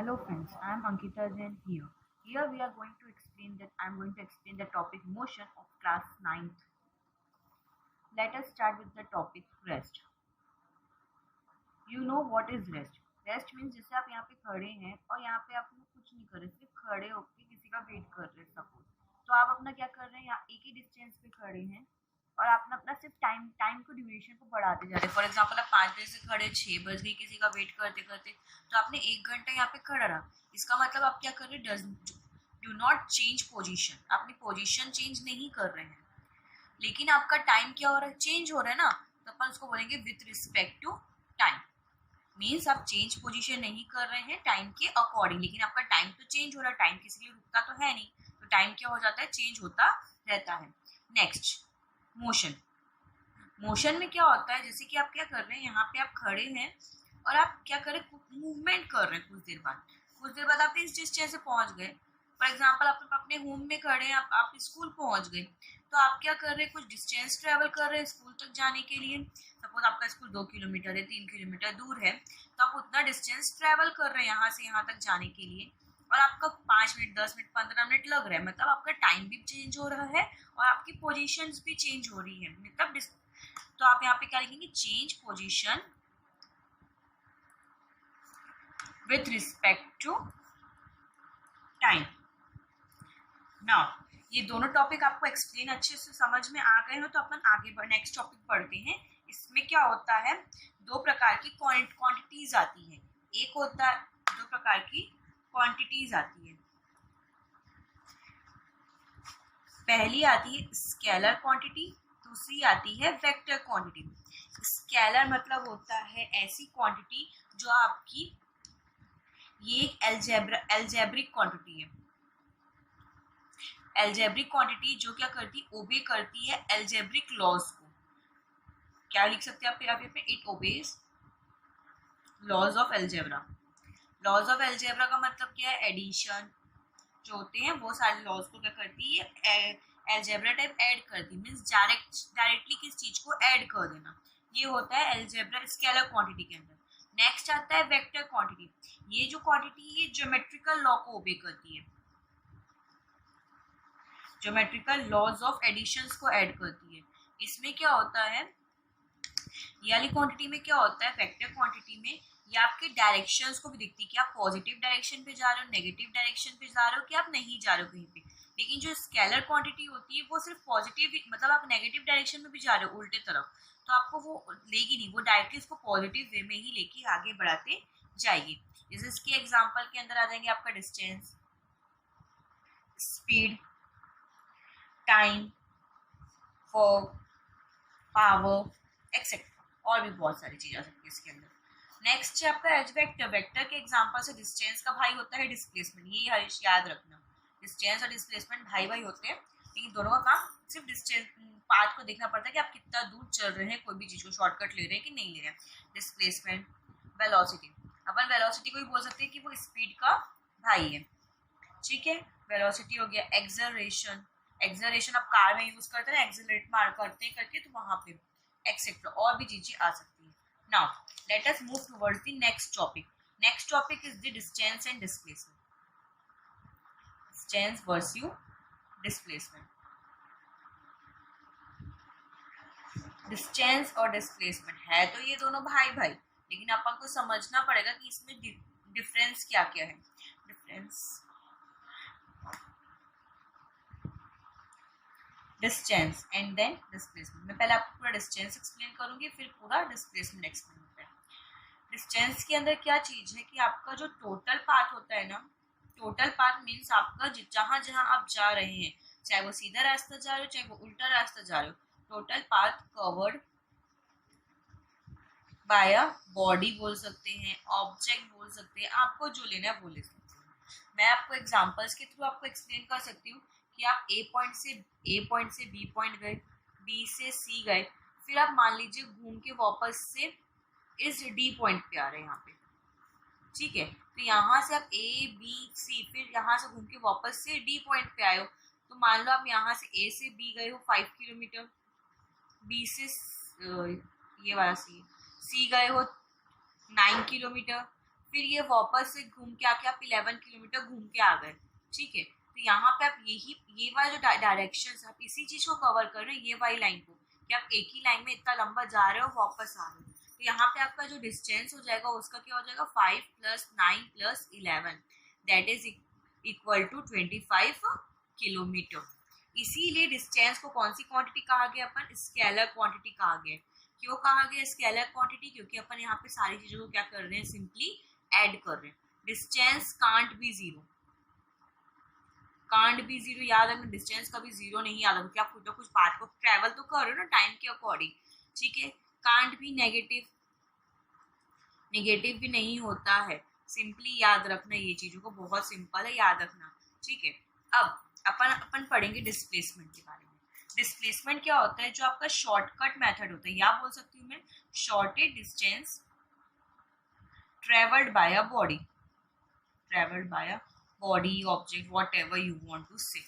Hello friends, I am Ankita Jain here. Here we are going to explain that I am going to explain the topic motion of class 9th. Let us start with the topic rest. You know what is rest? Rest means जैसे आप यहाँ पे खड़े हैं और यहाँ पे आप कुछ नहीं कर रहे, सिर्फ खड़े होकर किसी का वेट कर रहे हैं सपोज। तो आप अपना क्या कर रहे हैं, यहाँ एक ही डिस्टेंस पे खड़े हैं और आप अपना सिर्फ टाइम को ड्यूरेशन को बढ़ाते जा रहे हैं। फॉर एग्जाम्पल आप 5 बजे से खड़े 6 बज गई किसी का वेट करते करते, तो आपने 1 घंटा यहाँ पे खड़ा रहा। इसका मतलब आप क्या कर रहे हैं, डू नॉट चेंज पोजिशन, अपनी पोजिशन चेंज नहीं कर रहे हैं, लेकिन आपका टाइम क्या हो रहा है, चेंज हो रहा है ना। तो अपन उसको बोलेंगे with respect to time. Means आप चेंज पोजीशन नहीं कर रहे हैं टाइम के अकॉर्डिंग, लेकिन आपका टाइम तो चेंज हो रहा है, टाइम किसी के लिए रुकता तो है नहीं, तो टाइम क्या हो जाता है, चेंज होता रहता है। Next motion. मोशन में क्या होता है, जैसे कि आप क्या कर रहे हैं, यहाँ पे आप खड़े हैं और आप क्या कर रहे हैं, मूवमेंट कर रहे हैं। कुछ देर बाद आप इस डिस्टेंस से पहुंच गए। फॉर एग्जाम्पल आप अपने होम में खड़े हैं, आप स्कूल पहुंच गए, तो आप क्या कर रहे हैं, कुछ डिस्टेंस ट्रेवल कर रहे हैं स्कूल तक जाने के लिए। सपोज आपका स्कूल 2 किलोमीटर है, 3 किलोमीटर दूर है, तो आप उतना डिस्टेंस ट्रेवल कर रहे हैं यहाँ से यहाँ तक जाने के लिए, और आपका 5 मिनट 10 मिनट 15 मिनट लग रहा है। मतलब आपका टाइम भी चेंज हो रहा है और आपकी पोजिशन भी चेंज हो रही है। मतलब तो आप यहाँ पे क्या लिखेंगे, change position with respect to time. Now ये दोनों टॉपिक आपको एक्सप्लेन अच्छे से समझ में आ गए हो, तो अपन आगे नेक्स्ट टॉपिक पढ़ते हैं। इसमें क्या होता है, दो प्रकार की क्वांटिटीज आती है। एक होता है, दो प्रकार की क्वांटिटीज आती है। पहली आती है स्केलर क्वांटिटी, दूसरी आती है वेक्टर क्वांटिटी। स्केलर मतलब होता है ऐसी क्वांटिटी जो आपकी, ये एल्जेब्रिक क्वांटिटी है। एल्जेब्रिक क्वांटिटी जो क्या करती है, ओबे करती है एल्जेब्रिक लॉज को। क्या लिख सकते हैं आप यहाँ पे, it obeys laws of algebra. Laws of algebra का मतलब क्या है, एडिशन जो होते हैं वो सारे लॉज को क्या करती है, एल्जेब्रा टाइप ऐड करती है। मीन्स डायरेक्टली किस चीज को ऐड कर देना, ये होता है एल्जेब्रा स्केलर क्वांटिटी के अंदर। नेक्स्ट आता है वेक्टर क्वांटिटी। ये जो क्वांटिटी है ज्योमेट्रिकल लॉ को ओबे करती है, ज्योमेट्रिकल लॉज ऑफ एडिशंस को ऐड करती है। इसमें क्या होता है, ये वाली क्वांटिटी में क्या होता है, वेक्टर क्वांटिटी में ये आपके डायरेक्शंस को भी दिखती है कि आप पॉजिटिव डायरेक्शन पे जा रहे हो, नेगेटिव डायरेक्शन पे जा रहे हो, कि आप नहीं जा रहे हो कहीं पे। लेकिन जो स्केलर क्वांटिटी होती है वो सिर्फ पॉजिटिव, मतलब आप नेगेटिव डायरेक्शन में भी जा रहे हो उल्टे तरफ, तो आपको वो लेगी नहीं, वो डायरेक्टली उसको पॉजिटिव वे में ही लेके आगे बढ़ाते जाएगी। जैसे इसके एग्जाम्पल के अंदर आ जाएंगे आपका distance, speed, time, work, power etcetera, और भी बहुत सारी चीजें आ सकती है इसके अंदर। नेक्स्ट है आपका वेक्टर। वेक्टर के एग्जांपल से डिस्टेंस का भाई होता है डिस्प्लेसमेंट। ये हरीश याद रखना, डिस्टेंस और डिस्प्लेसमेंट भाई भाई होते हैं, लेकिन दोनों का काम सिर्फ डिस्टेंस पाथ को देखना पड़ता है कि आप कितना दूर चल रहे हैं, कोई भी चीज को शॉर्टकट ले रहे हैं कि नहीं ले रहे हैं। डिस्प्लेसमेंट, वेलोसिटी, अपन वेलोसिटी को भी बोल सकते हैं कि वो स्पीड का भाई है, ठीक है। वेलोसिटी हो गया। एक्सेलरेशन, एक्सेलरेशन आप कार में यूज करते हैं ना, एक्सेलरेट मार करते करके, तो वहां पे एक्सेट्रा और भी चीजें आ सकती है। Now let us move towards the next topic. Next topic is the distance and displacement. Distance versus displacement. Distance और डिस्प्लेसमेंट है तो ये दोनों भाई भाई, लेकिन अपन को समझना पड़ेगा कि इसमें डिफरेंस क्या क्या है। Difference, distance and then displacement. मैं पहले आपको पूरा डिस्टेंस एक्सप्लेन करूंगी, फिर पूरा डिस्प्लेसमेंट एक्सप्लेन होता है। डिस्टेंस के अंदर क्या चीज है कि आपका जो टोटल पाथ होता है ना, टोटल पाथ मीन्स आपका जहां जहां आप जा रहे हैं, चाहे वो सीधा रास्ता जा रहे हो चाहे वो उल्टा रास्ता जा रहे हो, total path covered by a body बोल सकते हैं, ऑब्जेक्ट बोल सकते हैं, आपको जो लेना है वो ले सकते हैं। मैं आपको एग्जांपल्स के थ्रू आपको एक्सप्लेन कर सकती हूँ कि आप ए पॉइंट से बी पॉइंट गए, बी से सी गए, फिर आप मान लीजिए घूम के वापस से इस डी पॉइंट पे आ रहे हैं यहाँ पे, ठीक है। तो यहाँ से आप ए बी सी, फिर यहाँ से घूम के वापस से डी पॉइंट पे आए हो, तो मान लो आप यहाँ से ए से बी गए हो 5 किलोमीटर, बी से ये वाला सी गए हो 9 किलोमीटर, फिर ये वापस से घूम के आके आप 11 किलोमीटर घूम के आ गए, ठीक है। तो यहाँ पे आप ये वाला जो डायरेक्शन आप इसी चीज को कवर कर रहे हैं, ये वाली लाइन को, कि आप एक ही लाइन में इतना लंबा जा रहे हो वापस आ रहे हो। तो यहाँ पे आपका जो डिस्टेंस हो जाएगा उसका क्या हो जाएगा 5 + 9 + 11 that is equal to 25 kilometre. इसीलिए डिस्टेंस को कौन सी क्वांटिटी कहा गया, अपन स्केलर क्वांटिटी कहा गया। क्यों कहा गया स्केलर क्वांटिटी, क्योंकि अपन यहाँ पे सारी चीजों को क्या कर रहे हैं, सिंपली ऐड कर रहे हैं। Distance can't be zero, can't be zero याद रखना, डिस्टेंस कभी जीरो नहीं याद रखना, क्या कुछ ना कुछ पाथ को ट्रेवल तो कर रहे हो ना टाइम के अकॉर्डिंग, ठीक है। कांट भी नेगेटिव, नेगेटिव भी नहीं होता है, सिंपली याद रखना, ये चीजों को बहुत सिंपल है याद रखना, ठीक है। अब अपन पढ़ेंगे डिस्प्लेसमेंट के बारे में। डिस्प्लेसमेंट क्या होता है, जो आपका शॉर्टकट मेथड होता है, या बोल सकती हूँ मैं shortest distance travelled by a body, travelled by a body object whatever you want to say,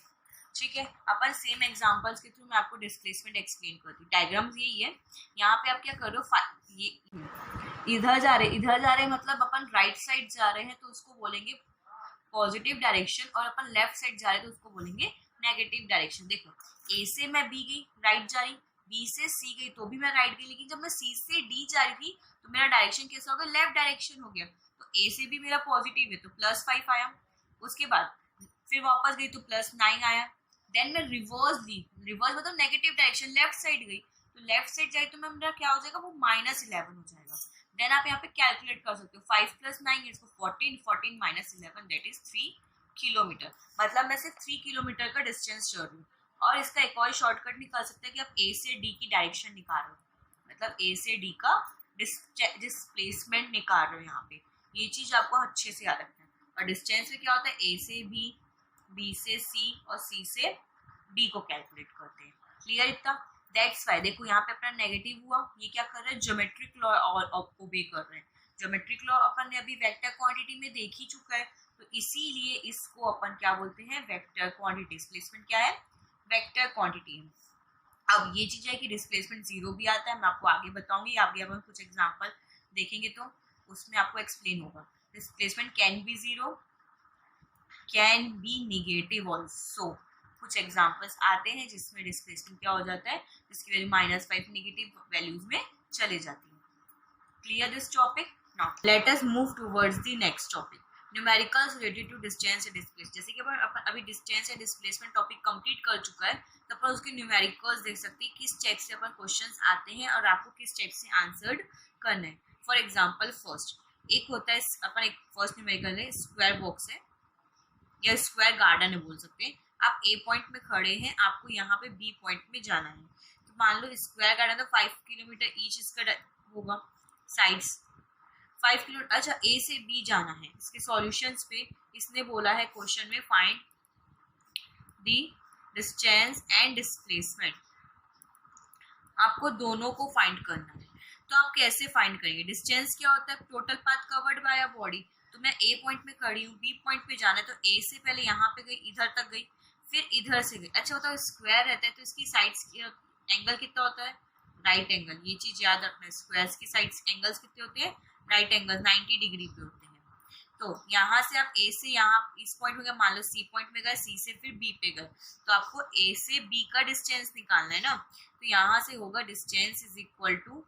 ठीक है। अपन सेम एग्जांपल्स के थ्रू मैं आपको डिस्प्लेसमेंट एक्सप्लेन करती हूँ। डायग्राम्स यही है, यहाँ पे आप क्या कर रहे हो, ये इधर जा रहे मतलब अपन राइट साइड जा रहे हैं तो उसको बोलेंगे पॉजिटिव डायरेक्शन, और अपन लेफ्ट साइड जा रहे हैं तो उसको बोलेंगे नेगेटिव डायरेक्शन। देखो ए से मैं बी गई, राइट जा रही, बी से सी गई तो भी मैं राइट गई, लेकिन जब मैं सी से डी जा रही थी तो मेरा डायरेक्शन कैसा हो गया, लेफ्ट डायरेक्शन हो गया। तो ए से भी मेरा पॉजिटिव है तो +5 आया, उसके बाद फिर वापस गई तो +9 आया। देन मैं रिवर्स ली, रिवर्स मतलब नेगेटिव डायरेक्शन, लेफ्ट साइड गई, तो लेफ्ट साइड जाए तो मेरा क्या हो जाएगा, वो -11 हो जाएगा। देन आप यहाँ पे कैलकुलेट कर सकते हो, 5 + 9 इज 14, 14 - 11 दैट इज 3 किलोमीटर। मतलब मैं सिर्फ 3 किलोमीटर का डिस्टेंस चल रही हूँ। और इसका एक और शॉर्टकट निकाल सकते हैं कि आप ए से डी की डायरेक्शन निकाल रहे हो, मतलब ए से डी का डिस्प्लेसमेंट निकाल रहे हो यहाँ पे। ये चीज आपको अच्छे से याद रखना है। और डिस्टेंस में क्या होता है, ए से बी, बी से सी और सी से डी को कैलकुलेट करते हैं। क्लियर इतना, दैट्स वाई देखो यहाँ पे अपना नेगेटिव हुआ, ये क्या कर रहे हैं, ज्योमेट्रिक लॉ ओबे कर रहे हैं। ज्योमेट्रिक लॉ अपन ने अभी वेक्टर क्वांटिटी में देख ही चुका है, तो इसीलिए इसको अपन क्या बोलते हैं, वेक्टर क्वांटिटी। डिस्प्लेसमेंट क्या है, वेक्टर क्वांटिटी है। अब ये चीज है कि डिस्प्लेसमेंट जीरो भी आता है, मैं आपको आगे बताऊंगी, आगे अपन कुछ एग्जांपल देखेंगे तो उसमें आपको एक्सप्लेन होगा। Displacement can be zero, can be negative also. कुछ एग्जांपल्स आते हैं जिसमें डिस्प्लेसमेंट क्या हो जाता है, जिसकी वैल्यू -5 नेगेटिव वैल्यूज में चले जाती है। Clear this topic, now let us move towards the next topic, numericals related to distance and displacement. जैसे कि अपन अभी distance and displacement topic complete कर चुका है, तो अपन उसके न्यूमेरिकल्स देख सकते हैं, किस टाइप से अपन क्वेश्चंस आते हैं और आपको किस टाइप से आंसर्ड करना है। फॉर एग्जांपल फर्स्ट एक होता है, अपन एक फर्स्ट न्यूमेरिकल है, स्क्वायर बॉक्स है या स्क्वायर गार्डन है बोल सकते हैं। आप ए पॉइंट में खड़े हैं, आपको यहाँ पे बी पॉइंट में जाना है। तो मान लो स्क्वायर गार्डन तो 5 किलोमीटर ईच इसका होगा, साइड्स 5 किलोमीटर। अच्छा ए से बी जाना है, इसके सॉल्यूशंस पे इसने बोला है क्वेश्चन में find the distance and displacement. आपको दोनों को फाइंड करना है, तो आप कैसे फाइंड करेंगे। डिस्टेंस क्या होता है, total path covered by a body. तो मैं ए पॉइंट में खड़ी हूँ, बी पॉइंट पे जाना है, तो ए से पहले यहाँ पे गई, इधर तक गई, फिर इधर से गई। अच्छा होता है स्क्वायर रहता है तो इसकी साइड्स एंगल कितना होता है, राइट एंगल। ये चीज याद रखना है, स्क्वायर्स की साइड्स एंगल्स कितने होते हैं, राइट एंगल 90 डिग्री पे होते हैं। तो यहाँ से आप ए से यहाँ इस पॉइंट में गए, मान लो सी पॉइंट में गए, सी से फिर बी पे गए, तो आपको ए से बी का डिस्टेंस निकालना है ना। तो यहाँ से होगा डिस्टेंस इज इक्वल टू,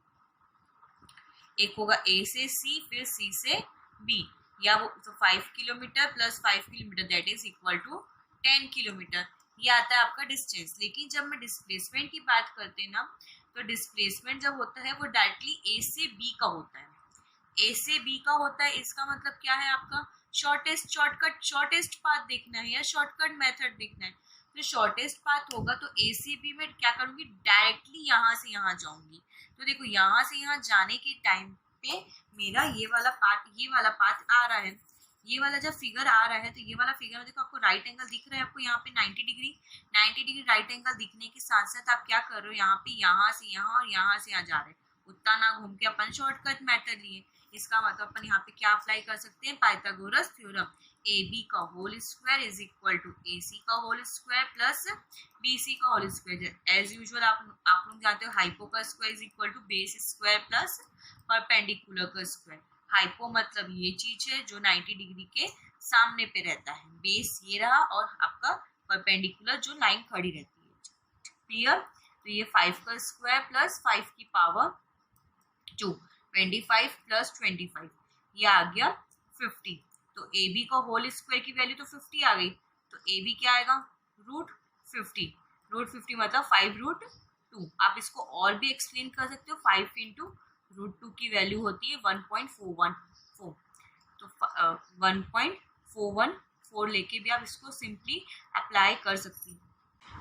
एक होगा ए से सी फिर सी से बी, या वो तो 5 kilometre + 5 kilometre that is equal to 10 kilometre. ये आता है आपका डिस्टेंस। लेकिन जब मैं डिस्प्लेसमेंट की बात करते हैं ना, तो डिस्प्लेसमेंट जब होता है वो डायरेक्टली ए से बी का होता है। ए से बी का होता है, इसका मतलब क्या है, आपका शॉर्टेस्ट शॉर्टकट, शॉर्टेस्ट पाथ देखना है या शॉर्टकट मेथड देखना है। तो शॉर्टेस्ट पाथ होगा तो ए से बी में क्या करूंगी, डायरेक्टली यहाँ से यहाँ जाऊंगी। तो देखो यहाँ से यहाँ जाने के टाइम पे मेरा ये वाला पाथ आ रहा है, ये वाला जब फिगर आ रहा है, तो ये वाला फिगर में देखो आपको राइट एंगल दिख रहा है, आपको यहाँ पे 90 डिग्री राइट एंगल दिखने के साथ साथ आप क्या कर रहे हो, यहाँ पे यहाँ से यहाँ और यहाँ से यहाँ जा रहे हैं, उतना ना घूम के अपन शॉर्टकट मेथड लिए। इसका मतलब अपन यहाँ पे क्या अप्लाई कर सकते हैं, पाइथागोरस थ्योरम, ए बी का whole square is equal to A C का whole square plus B C का होल स्क्वायर। एज यूजुअल आप लोग जानते हो हाइपो का square is equal to base square plus perpendicular का स्क्वायर। हाइपो मतलब ये चीज है जो 90 डिग्री के सामने पे रहता है। बेस ये रहा और आपका परपेंडिकुलर जो लाइन खड़ी रहती है। क्लियर? तो ये 5 का स्क्वायर प्लस 5 की पावर 2, 25 प्लस 25, ये आ गया 50। तो ए बी का होल स्क्वायर की वैल्यू तो 50 आ गई। तो ए बी क्या आएगा? √50। √50 मतलब 5√2। आप इसको और भी एक्सप्लेन कर सकते हो। 5 इंटू √2 की वैल्यू होती है 1.414। तो 1.414 लेके भी आप इसको सिंपली अप्लाई कर सकती हैं।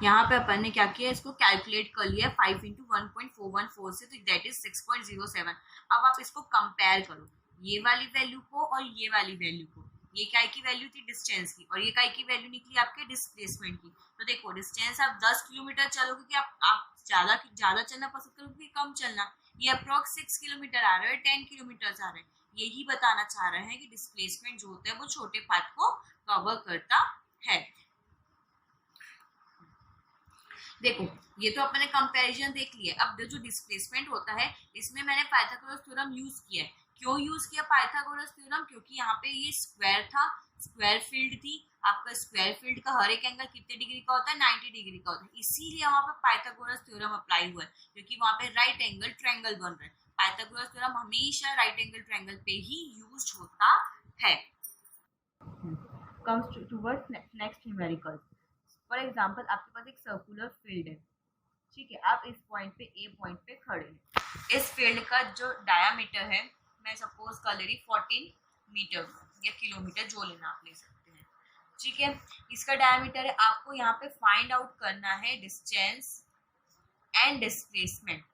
यहाँ पे अपन ने क्या किया, इसको कैलकुलेट कर लिया 5 इंटू 1.414 से, तो दैट इज 6.07। अब आप इसको कंपेयर करो, ये वाली वैल्यू को और ये वाली वैल्यू को। ये काय की वैल्यू थी? डिस्टेंस की। और ये काय की वैल्यू निकली? आपके डिस्प्लेसमेंट की। तो देखो डिस्टेंस आप 10 किलोमीटर चलोगे कि आप ज्यादा चलना पसंद करोगे कि कम चलना? ये अप्रोक्स 6 किलोमीटर आ रहा है, 10 किलोमीटर आ रहा है। यही बताना चाह रहे हैं कि डिस्प्लेसमेंट जो होता है वो छोटे पाथ को कवर करता है। देखो ये तो अपने कंपैरिजन देख लिया। अब जो डिस्प्लेसमेंट होता है इसमें मैंने पाइथागोरस थ्योरम यूज किया है। क्यों यूज किया पाइथागोरस थ्योरम? क्योंकि यहाँ पे ये स्क्वायर था, स्क्वायर फील्ड थी। आपका स्क्वायर फील्ड का हर एक एंगल कितने डिग्री का होता है? 90 डिग्री का होता है। इसीलिए वहां पे पाइथागोरस थ्योरम अप्लाई हुआ है, क्योंकि वहां पे राइट एंगल ट्रायंगल बन रहा है। पाइथागोरस थ्योरम हमेशा राइट एंगल ट्रायंगल पे ही यूज होता है। Comes towards next numerical. For example आपके पास एक सर्कुलर फील्ड है, ठीक है। आप इस पॉइंट पे ए पॉइंट पे खड़े हैं। इस फील्ड का जो डायामीटर है, मैं सपोज कर ले रही 14 मीटर या किलोमीटर, जो लेना आप ले सकते हैं, ठीक है। इसका डायामीटर है। आपको यहाँ पे फाइंड आउट करना है डिस्टेंस एंड डिस्प्लेसमेंट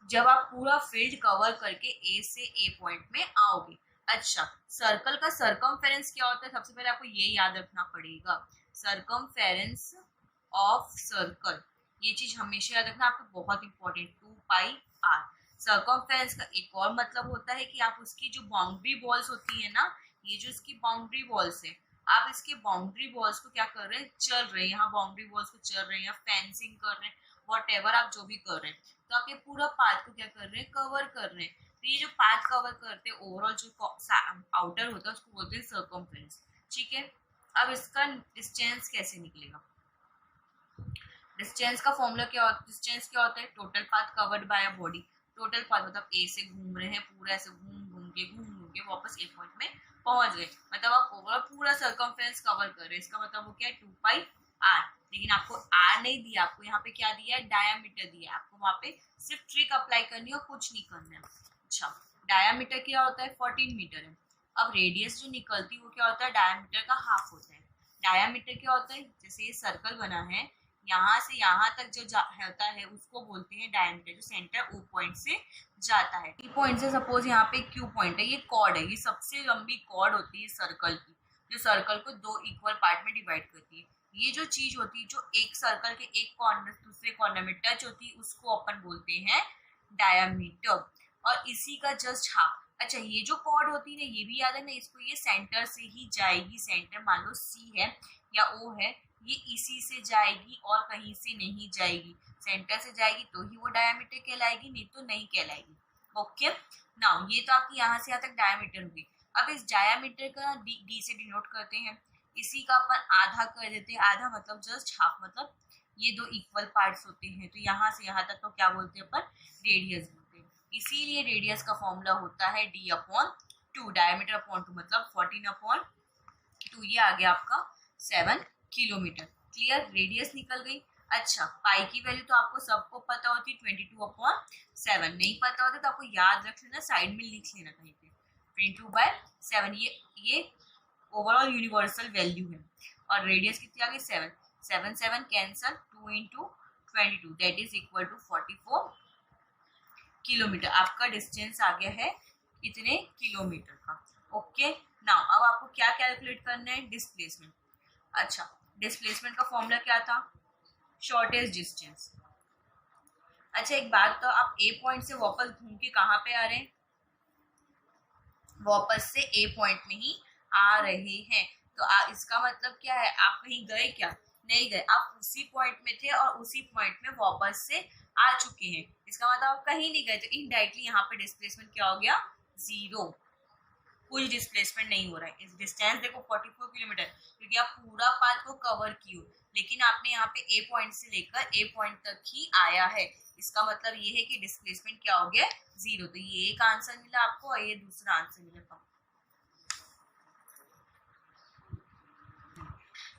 जब आप पूरा फील्ड कवर करके ए से ए पॉइंट में आओगे। अच्छा, सर्कल का सरकमफेरेंस क्या होता है? सबसे पहले आपको ये याद रखना पड़ेगा, सरकमफेरेंस ऑफ सर्कल। ये चीज हमेशा याद रखना, आपको बहुत इंपॉर्टेंट। 2πr। सरकमफेरेंस का एक और मतलब होता है कि आप उसकी जो बाउंड्री वॉल्स होती है ना, ये जो इसकी बाउंड्री वॉल्स है, आप इसके बाउंड्री वॉल्स को क्या कर रहे हैं? चल रहे हैं। यहाँ बाउंड्री वॉल्स को चल रहे हैं या फेंसिंग कर रहे हैं, वॉट आप जो भी कर रहे हैं, तो आप ये पूरा पाथ को क्या कर रहे हैं? कवर कर रहे हैं। तो ये जो पाथ कवर करते हैं, ओवरऑल जो आउटर होता है उसको बोलते हैं सर्कमफेरेंस, ठीक है। अब इसका डिस्टेंस कैसे निकलेगा? डिस्टेंस का फॉर्मूला क्या होता है? डिस्टेंस क्या होता है? Total path covered by a body. Total path मतलब ए से घूम रहे हैं, पूरा ऐसे घूम घूम के वापस एक पॉइंट में पहुंच गए, मतलब आप ओवरऑल पूरा सर्कमफेरेंस कवर कर रहे हैं। इसका मतलब वो क्या है? 2πr। लेकिन आपको आर नहीं दिया, आपको यहाँ पे क्या दिया है? डायामीटर दिया है। आपको वहां पे सिर्फ ट्रिक अप्लाई करनी है और कुछ नहीं करना है। अच्छा, डायामीटर क्या होता है? 14 मीटर है। अब रेडियस जो निकलती है वो क्या होता है? डायामीटर का हाफ होता है। डायामीटर क्या होता है? जैसे ये सर्कल बना है, यहाँ से यहाँ तक जो होता है उसको बोलते हैं डायमीटर, जो सेंटर ओ पॉइंट से जाता है। ई पॉइंट से सपोज यहाँ पे क्यू पॉइंट है, ये कॉर्ड है, ये सबसे लंबी कॉर्ड होती है सर्कल की, जो सर्कल को दो इक्वल पार्ट में डिवाइड करती है। ये जो चीज होती है जो एक सर्कल के एक कॉर्नर दूसरे कॉर्नर में टच होती है, उसको अपन बोलते हैं डायमीटर। और इसी का जस्ट हाफ। अच्छा, ये जो कॉर्ड होती है ना, ये भी याद है ना, इसको ये सेंटर से ही जाएगी। सेंटर मान लो सी है या ओ है, ये इसी से जाएगी और कहीं से नहीं जाएगी। सेंटर से जाएगी तो ही वो डायमीटर कहलाएगी, नहीं तो नहीं कहलाएगी। ओके नाउ, ये तो आपकी यहाँ से यहाँ तक डायमीटर हुई। अब इस डायमीटर का डी से डिनोट करते हैं। इसी का अपन आधा कर देते हैं। आधा मतलब जस्ट हाफ, मतलब ये दो इक्वल पार्ट्स होते हैं, तो यहाँ से यहाँ तक तो क्या बोलते हैं अपन? रेडियस बोलते हैं। इसीलिए रेडियस का फॉर्मूला होता है d/2। डायमीटर अपॉन 2 मतलब 14/2। ये आ गया आपका 7 किलोमीटर। क्लियर? रेडियस निकल गई। अच्छा, पाई की वैल्यू तो आपको सबको पता होती है 22/7। नहीं पता होता तो आपको याद रख लेना, साइड में लिख लेना कहीं पे 22/7। ये ओवरऑल यूनिवर्सल वैल्यू है। और रेडियस कितनी आ गई? 7। 7 7 cancel, 2 into 22 that is equal to 44 kilometre. आपका डिस्टेंस आ गया है कितने किलोमीटर का? ओके नाउ, अब आपको क्या कैलकुलेट करना है? डिस्प्लेसमेंट। अच्छा, डिस्प्लेसमेंट का फॉर्मूला क्या था? Shortest distance. अच्छा, एक बात, तो आप ए पॉइंट से वापस घूम के कहाँ पे आ रहे हैं? वापस से ए पॉइंट में ही आ रहे हैं। तो इसका मतलब क्या है? आप कहीं गए क्या? नहीं गए, आप उसी पॉइंट में थे और उसी पॉइंट में वापस से आ चुके हैं। इसका मतलब आप कहीं नहीं गए, तो इनडायरेक्टली यहाँ पे डिस्प्लेसमेंट क्या हो गया? 0, कुछ डिस्प्लेसमेंट नहीं हो रहा है। इस डिस्टेंस देखो 44 किलोमीटर, क्योंकि आप पूरा पाथ को कवर किए, लेकिन आपने यहाँ पे ए पॉइंट से लेकर ए पॉइंट तक ही आया है। इसका मतलब ये है कि डिस्प्लेसमेंट क्या हो गया, 0। तो ये एक आंसर मिला आपको और ये दूसरा आंसर मिला।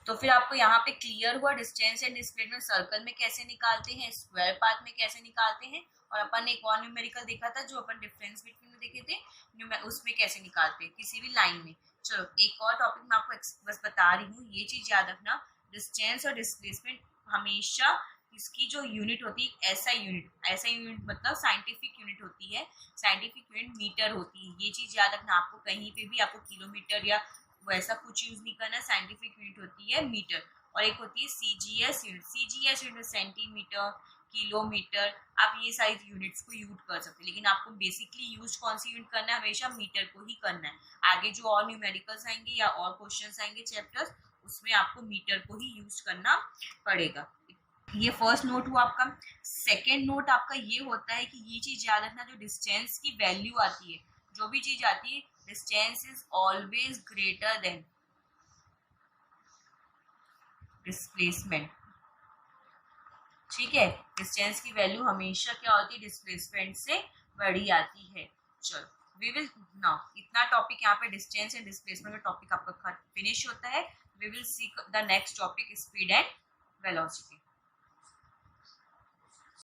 तो फिर आपको यहाँ पे क्लियर हुआ डिस्टेंस एंड डिस्प्लेसमेंट सर्कल में कैसे निकालते हैं, स्क्वायर पाथ में कैसे निकालते हैं, और अपन एक और न्यूमेरिकल देखा था जो अपन डिफरेंस बिटवीन में देखे थे, उसमें कैसे निकालते हैं किसी भी लाइन में। चलो एक और टॉपिक मैं आपको बस बता रही हूँ, ये चीज याद रखना, डिस्टेंस और डिस्प्लेसमेंट हमेशा इसकी जो यूनिट होती है ऐसा यूनिट मतलब साइंटिफिक यूनिट होती है, साइंटिफिक यूनिट मीटर होती है। ये चीज याद रखना, आपको कहीं पे भी आपको किलोमीटर या वैसा कुछ यूज नहीं करना, साइंटिफिक यूनिट होती है मीटर। और एक होती है CGS unit, CGS unit centimetre, kilometre, आप ये सारी यूनिट्स को यूज कर सकते हैं, लेकिन आपको बेसिकली यूज कौन सी यूनिट करना है, हमेशा मीटर को ही करना है। आगे जो और न्यूमेरिकल्स आएंगे या और क्वेश्चंस आएंगे चैप्टर्स, उसमें आपको मीटर को ही यूज करना पड़ेगा। ये फर्स्ट नोट हुआ आपका। सेकेंड नोट आपका ये होता है कि ये चीज याद रखना, जो डिस्टेंस की वैल्यू आती है, जो भी चीज आती है, distance is always greater than displacement. ठीक है, डिस्टेंस की वैल्यू हमेशा क्या होती है, डिस्प्लेसमेंट से बड़ी आती है। चलो वी विल नाउ, इतना टॉपिक यहाँ पे डिस्टेंस एंड डिस्प्लेसमेंट का टॉपिक आपका फिनिश होता है। We will see the next topic, speed and velocity.